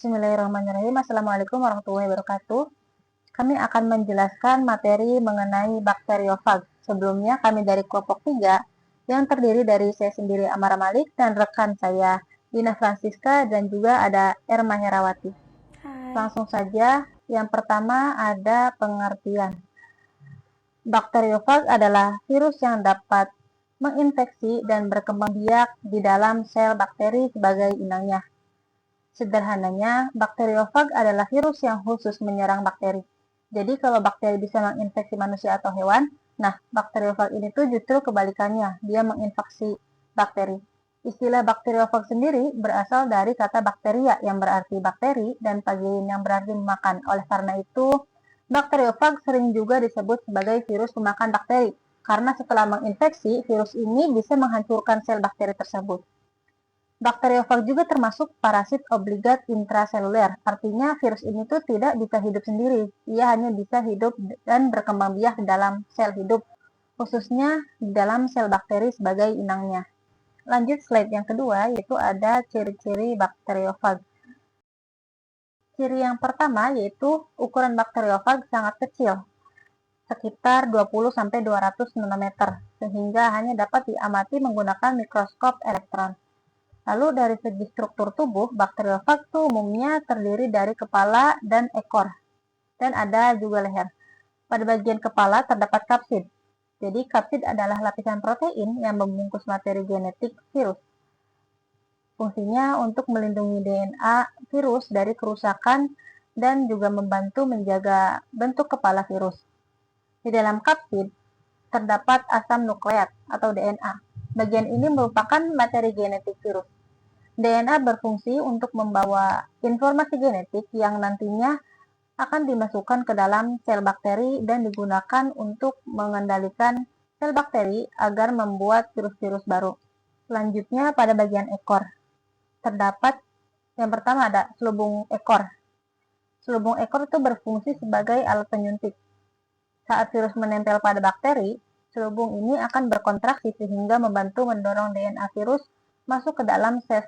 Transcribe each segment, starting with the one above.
Bismillahirrahmanirrahim. Assalamualaikum warahmatullahi wabarakatuh. Kami akan menjelaskan materi mengenai bakteriofag. Sebelumnya kami dari kelompok 3 yang terdiri dari saya sendiri Amara Malik dan rekan saya Dina Francisca dan juga ada Erma Herawati. Hai. Langsung saja, yang pertama ada pengertian. Bakteriofag adalah virus yang dapat menginfeksi dan berkembang biak di dalam sel bakteri sebagai inangnya. Sederhananya, bakteriofag adalah virus yang khusus menyerang bakteri. Jadi kalau bakteri bisa menginfeksi manusia atau hewan, nah bakteriofag ini tuh justru kebalikannya, dia menginfeksi bakteri. Istilah bakteriofag sendiri berasal dari kata bakteria yang berarti bakteri dan pagin yang berarti memakan. Oleh karena itu, bakteriofag sering juga disebut sebagai virus pemakan bakteri, karena setelah menginfeksi, virus ini bisa menghancurkan sel bakteri tersebut. Bakteriofag juga termasuk parasit obligat intraseluler, artinya virus ini tuh tidak bisa hidup sendiri, ia hanya bisa hidup dan berkembang biak di dalam sel hidup, khususnya di dalam sel bakteri sebagai inangnya. Lanjut slide yang kedua, yaitu ada ciri-ciri bakteriofag. Ciri yang pertama yaitu ukuran bakteriofag sangat kecil, sekitar 20-200 nanometer, sehingga hanya dapat diamati menggunakan mikroskop elektron. Lalu dari segi struktur tubuh, bakteriofag itu umumnya terdiri dari kepala dan ekor, dan ada juga leher. Pada bagian kepala terdapat kapsid. Jadi kapsid adalah lapisan protein yang membungkus materi genetik virus. Fungsinya untuk melindungi DNA virus dari kerusakan dan juga membantu menjaga bentuk kepala virus. Di dalam kapsid terdapat asam nukleat atau DNA. Bagian ini merupakan materi genetik virus. DNA berfungsi untuk membawa informasi genetik yang nantinya akan dimasukkan ke dalam sel bakteri dan digunakan untuk mengendalikan sel bakteri agar membuat virus-virus baru. Selanjutnya pada bagian ekor, terdapat yang pertama ada selubung ekor. Selubung ekor itu berfungsi sebagai alat penyuntik. Saat virus menempel pada bakteri, selubung ini akan berkontraksi sehingga membantu mendorong DNA virus masuk ke dalam sel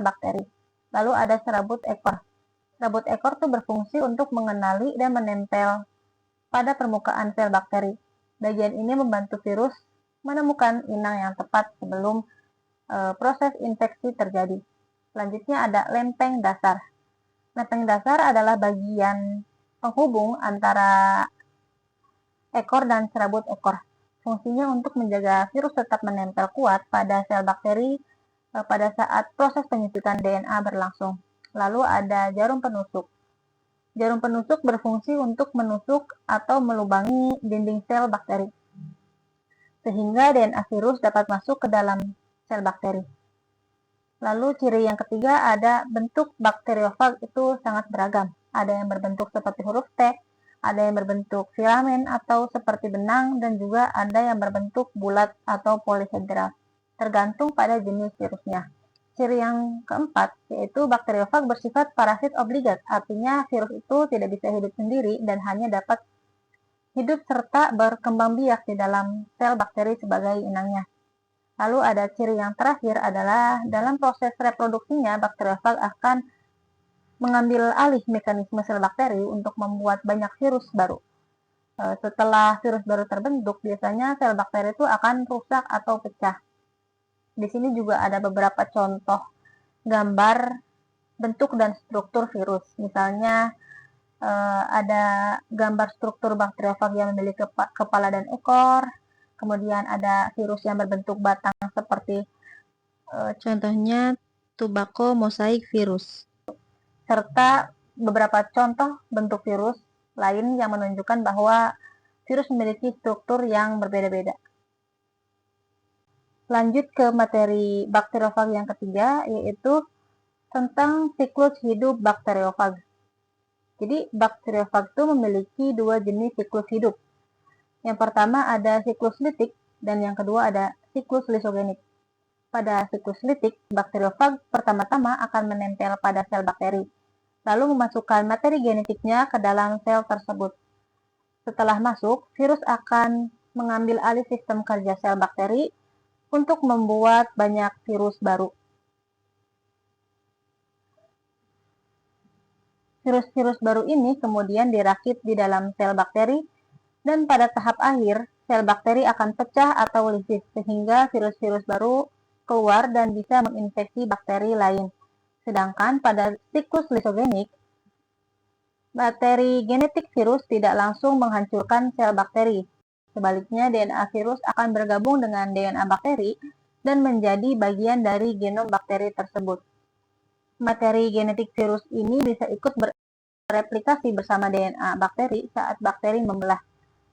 bakteri. Lalu ada serabut ekor. Serabut ekor itu berfungsi untuk mengenali dan menempel pada permukaan sel bakteri. Bagian ini membantu virus menemukan inang yang tepat sebelum proses infeksi terjadi. Selanjutnya ada lempeng dasar. Lempeng dasar adalah bagian penghubung antara ekor dan serabut ekor. Fungsinya untuk menjaga virus tetap menempel kuat pada sel bakteri pada saat proses penyuntikan DNA berlangsung. Lalu ada jarum penusuk. Jarum penusuk berfungsi untuk menusuk atau melubangi dinding sel bakteri, sehingga DNA virus dapat masuk ke dalam sel bakteri. Lalu ciri yang ketiga ada bentuk bakteriofag itu sangat beragam. Ada yang berbentuk seperti huruf T, ada yang berbentuk filamen atau seperti benang, dan juga ada yang berbentuk bulat atau polihedral, tergantung pada jenis virusnya. Ciri yang keempat yaitu bakteriofag bersifat parasit obligat, artinya virus itu tidak bisa hidup sendiri dan hanya dapat hidup serta berkembang biak di dalam sel bakteri sebagai inangnya. Lalu ada ciri yang terakhir adalah dalam proses reproduksinya bakteriofag akan mengambil alih mekanisme sel bakteri untuk membuat banyak virus baru. Setelah virus baru terbentuk, biasanya sel bakteri itu akan rusak atau pecah. Di sini juga ada beberapa contoh gambar bentuk dan struktur virus. Misalnya ada gambar struktur bakteriofag yang memiliki kepala dan ekor. Kemudian ada virus yang berbentuk batang seperti contohnya tobacco mosaic virus. Serta beberapa contoh bentuk virus lain yang menunjukkan bahwa virus memiliki struktur yang berbeda-beda. Lanjut ke materi bakteriofag yang ketiga, yaitu tentang siklus hidup bakteriofag. Jadi bakteriofag itu memiliki dua jenis siklus hidup. Yang pertama ada siklus litik dan yang kedua ada siklus lisogenik. Pada siklus litik, bakteriofag pertama-tama akan menempel pada sel bakteri, lalu memasukkan materi genetiknya ke dalam sel tersebut. Setelah masuk, virus akan mengambil alih sistem kerja sel bakteri untuk membuat banyak virus baru. Virus-virus baru ini kemudian dirakit di dalam sel bakteri, dan pada tahap akhir, sel bakteri akan pecah atau lisis, sehingga virus-virus baru keluar dan bisa menginfeksi bakteri lain. Sedangkan pada siklus lisogenik, bakteri genetik virus tidak langsung menghancurkan sel bakteri. Sebaliknya, DNA virus akan bergabung dengan DNA bakteri dan menjadi bagian dari genom bakteri tersebut. Materi genetik virus ini bisa ikut bereplikasi bersama DNA bakteri saat bakteri membelah.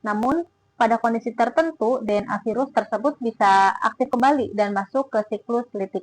Namun, pada kondisi tertentu, DNA virus tersebut bisa aktif kembali dan masuk ke siklus litik.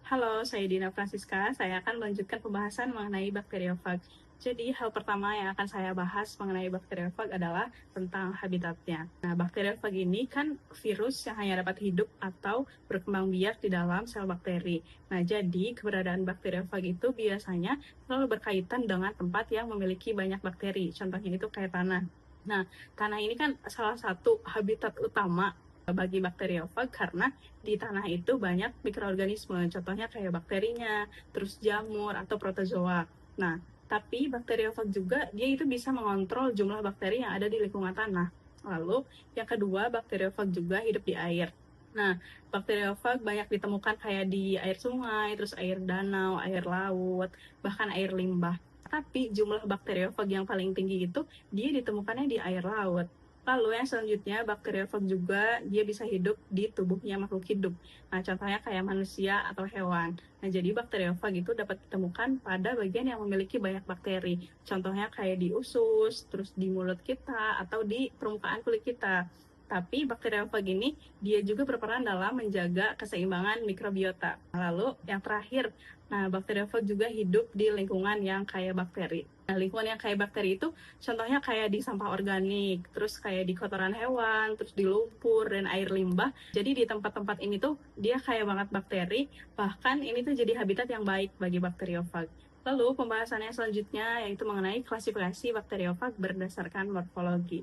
Halo, saya Dina Francisca. Saya akan melanjutkan pembahasan mengenai bakteriofag. Jadi, hal pertama yang akan saya bahas mengenai bakteriofag adalah tentang habitatnya. Nah, bakteriofag ini kan virus yang hanya dapat hidup atau berkembang biak di dalam sel bakteri. Nah, jadi keberadaan bakteriofag itu biasanya selalu berkaitan dengan tempat yang memiliki banyak bakteri. Contohnya itu kayak tanah. Nah, tanah ini kan salah satu habitat utama bagi bakteriofag karena di tanah itu banyak mikroorganisme, contohnya kayak bakterinya, terus jamur atau protozoa. Nah, tapi bakteriofag juga dia itu bisa mengontrol jumlah bakteri yang ada di lingkungan tanah. Lalu yang kedua, bakteriofag juga hidup di air. Nah, bakteriofag banyak ditemukan kayak di air sungai, terus air danau, air laut, bahkan air limbah. Tapi jumlah bakteriofag yang paling tinggi itu dia ditemukannya di air laut. Lalu yang selanjutnya, bakteriofag juga dia bisa hidup di tubuhnya makhluk hidup. Nah, contohnya kayak manusia atau hewan. Nah, jadi bakteriofag itu dapat ditemukan pada bagian yang memiliki banyak bakteri. Contohnya kayak di usus, terus di mulut kita, atau di permukaan kulit kita. Tapi bakteriofag ini dia juga berperan dalam menjaga keseimbangan mikrobiota. Lalu yang terakhir, nah bakteriofag juga hidup di lingkungan yang kaya bakteri. Nah, lingkungan yang kaya bakteri itu contohnya kayak di sampah organik, terus kayak di kotoran hewan, terus di lumpur dan air limbah. Jadi di tempat-tempat ini tuh dia kaya banget bakteri, bahkan ini tuh jadi habitat yang baik bagi bakteriofag. Lalu pembahasannya selanjutnya yaitu mengenai klasifikasi bakteriofag berdasarkan morfologi.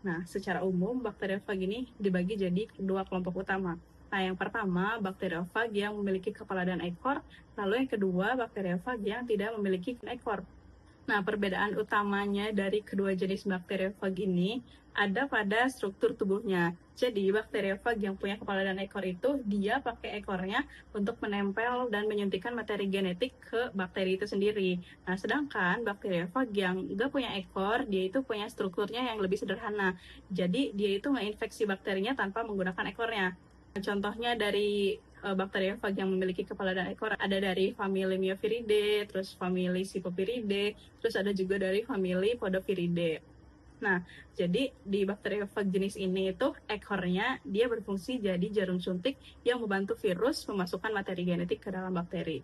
Nah, secara umum bakteriofag ini dibagi jadi dua kelompok utama. Nah, yang pertama bakteriofag yang memiliki kepala dan ekor, lalu yang kedua bakteriofag yang tidak memiliki ekor. Nah, perbedaan utamanya dari kedua jenis bakteriofag ini ada pada struktur tubuhnya. Jadi, bakteriofag yang punya kepala dan ekor itu, dia pakai ekornya untuk menempel dan menyuntikkan materi genetik ke bakteri itu sendiri. Nah, sedangkan bakteriofag yang nggak punya ekor, dia itu punya strukturnya yang lebih sederhana. Jadi, dia itu nggak bakterinya tanpa menggunakan ekornya. Contohnya dari bakteriofag yang memiliki kepala dan ekor ada dari famili Myophiridae, terus famili Sipopiridae, terus ada juga dari famili Podophiridae. Nah, jadi di bakteriofag jenis ini itu ekornya dia berfungsi jadi jarum suntik yang membantu virus memasukkan materi genetik ke dalam bakteri.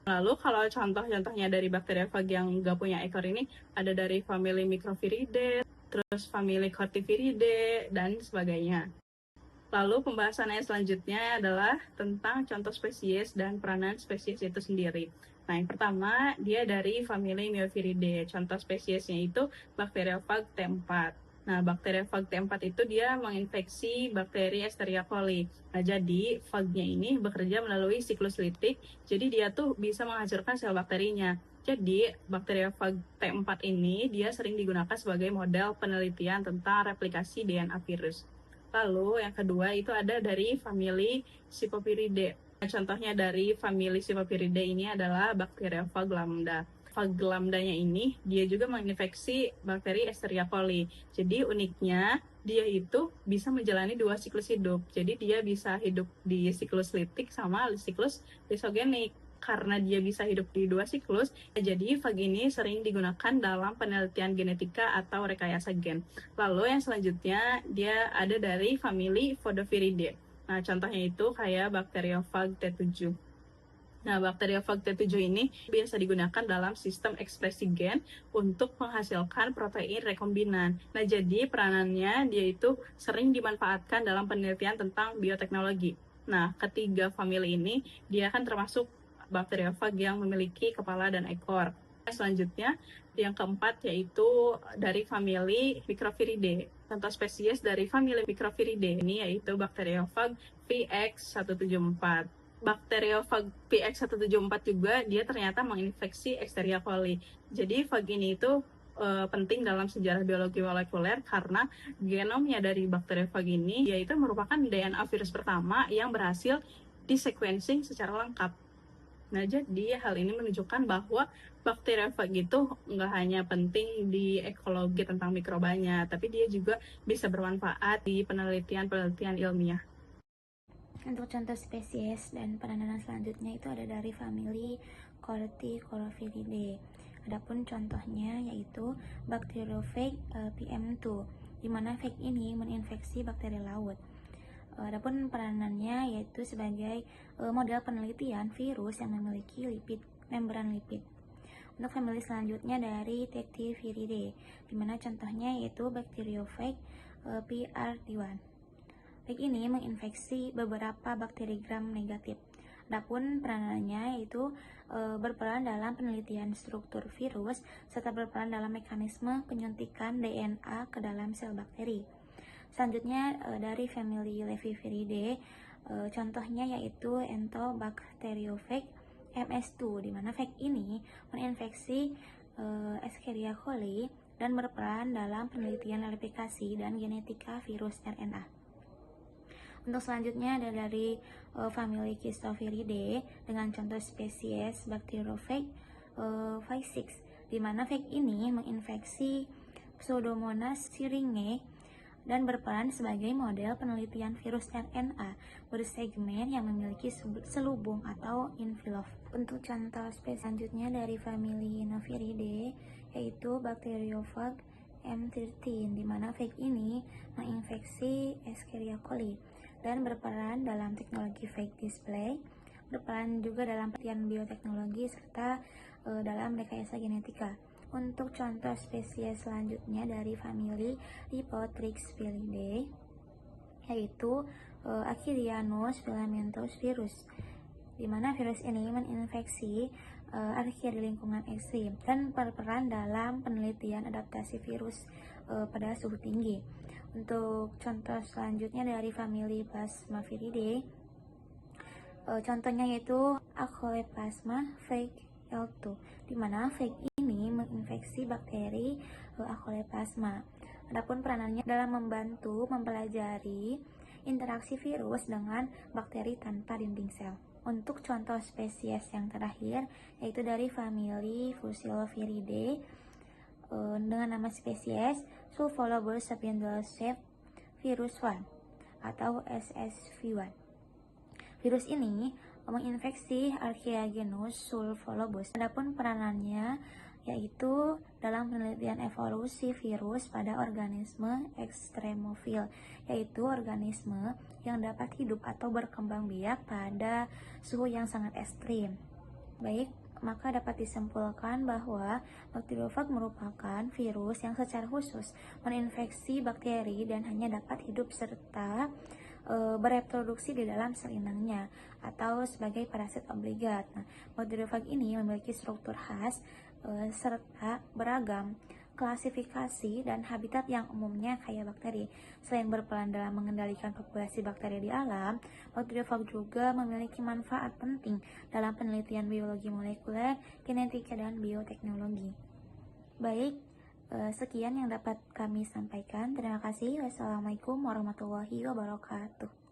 Lalu kalau contoh-contohnya dari bakteriofag yang nggak punya ekor ini ada dari famili Microviridae, terus famili Cortiviridae, dan sebagainya. Lalu pembahasannya selanjutnya adalah tentang contoh spesies dan peranan spesies itu sendiri. Nah, yang pertama, dia dari famili Myophiridae. Contoh spesiesnya itu Bacteriophag T4. Nah, Bacteriophag T4 itu dia menginfeksi bakteri Escherichia coli. Nah, jadi fagnya ini bekerja melalui siklus litik, jadi dia tuh bisa menghancurkan sel bakterinya. Jadi, Bacteriophag T4 ini dia sering digunakan sebagai model penelitian tentang replikasi DNA virus. Lalu yang kedua itu ada dari famili Sipopiridae. Contohnya dari famili Sipopiridae ini adalah Bacteriophag lambda. Phag lambdanya ini dia juga menginfeksi bakteri Escherichia coli. Jadi uniknya dia itu bisa menjalani dua siklus hidup. Jadi dia bisa hidup di siklus litik sama siklus lisogenik. Karena dia bisa hidup di dua siklus, jadi fag ini sering digunakan dalam penelitian genetika atau rekayasa gen. Lalu yang selanjutnya dia ada dari famili Podophiridae. Nah, contohnya itu kayak Bacteriophag T7. Nah, Bacteriophag T7 ini biasa digunakan dalam sistem ekspresi gen untuk menghasilkan protein rekombinan. Nah, jadi peranannya dia itu sering dimanfaatkan dalam penelitian tentang bioteknologi. Nah, ketiga famili ini dia akan termasuk bakteriofag yang memiliki kepala dan ekor. Selanjutnya, yang keempat yaitu dari famili Microviridae. Contoh spesies dari famili Microviridae ini yaitu Bacteriophag VX174. bakteriofag PX174 juga dia ternyata menginfeksi Escherichia coli. Jadi fag ini itu penting dalam sejarah biologi molekuler karena genomnya dari bakteriofag ini yaitu merupakan DNA virus pertama yang berhasil disequencing secara lengkap. Nah, jadi hal ini menunjukkan bahwa bakteriofag itu nggak hanya penting di ekologi tentang mikrobanya, tapi dia juga bisa bermanfaat di penelitian-penelitian ilmiah. Untuk contoh spesies dan penanaman selanjutnya itu ada dari famili Corticolophilidae. Adapun contohnya yaitu Bacteriophage PM2, di mana phage ini menginfeksi bakteri laut. Adapun peranannya yaitu sebagai model penelitian virus yang memiliki membran lipid. Untuk famili selanjutnya dari Tectiviridae, di mana contohnya yaitu Bacteriophage PR1. Phage ini menginfeksi beberapa bakteri gram negatif. Adapun peranannya yaitu berperan dalam penelitian struktur virus serta berperan dalam mekanisme penyuntikan DNA ke dalam sel bakteri. Selanjutnya dari famili Leviviridae, contohnya yaitu Enterobacteriophage MS2, di mana phage ini menginfeksi Escherichia coli dan berperan dalam penelitian replikasi dan genetika virus RNA. Untuk selanjutnya ada dari famili Cystophilidae dengan contoh spesies Bacteriophage V6, di mana phage ini menginfeksi Pseudomonas syringae dan berperan sebagai model penelitian virus RNA bersegmen yang memiliki selubung atau envelope. Untuk contoh spesies selanjutnya dari famili Noviridae yaitu Bacteriophage M13, di mana phage ini menginfeksi Escherichia coli dan berperan dalam teknologi phage display, berperan juga dalam penelitian bioteknologi serta dalam rekayasa genetika. Untuk contoh spesies selanjutnya dari famili Lipotrixphilidae yaitu Achillianus filamentosus virus, di mana virus ini menginfeksi archaea di lingkungan ekstrim dan berperan dalam penelitian adaptasi virus pada suhu tinggi. Untuk contoh selanjutnya dari famili Plasmaviridae, contohnya yaitu Acholeplasma phage L2, di mana phage ini menginfeksi bakteri Acholeplasma. Adapun peranannya dalam membantu mempelajari interaksi virus dengan bakteri tanpa dinding sel. Untuk contoh spesies yang terakhir yaitu dari famili Fusilviridae dengan nama spesies Sulfolobus sapienduaceae virus 1 atau SSV1. Virus ini menginfeksi Archaea genus Sulfolobus. Adapun peranannya yaitu dalam penelitian evolusi virus pada organisme ekstremofil, yaitu organisme yang dapat hidup atau berkembang biak pada suhu yang sangat ekstrim. Baik, maka dapat disimpulkan bahwa bakteriophag merupakan virus yang secara khusus menginfeksi bakteri dan hanya dapat hidup serta bereproduksi di dalam sel inangnya atau sebagai parasit obligat. Nah, bakteriophag ini memiliki struktur khas serta beragam klasifikasi dan habitat yang umumnya kaya bakteri. Selain berperan dalam mengendalikan populasi bakteri di alam, bakteriophag juga memiliki manfaat penting dalam penelitian biologi molekuler, genetika, dan bioteknologi. Baik, sekian yang dapat kami sampaikan. Terima kasih. Wassalamualaikum warahmatullahi wabarakatuh.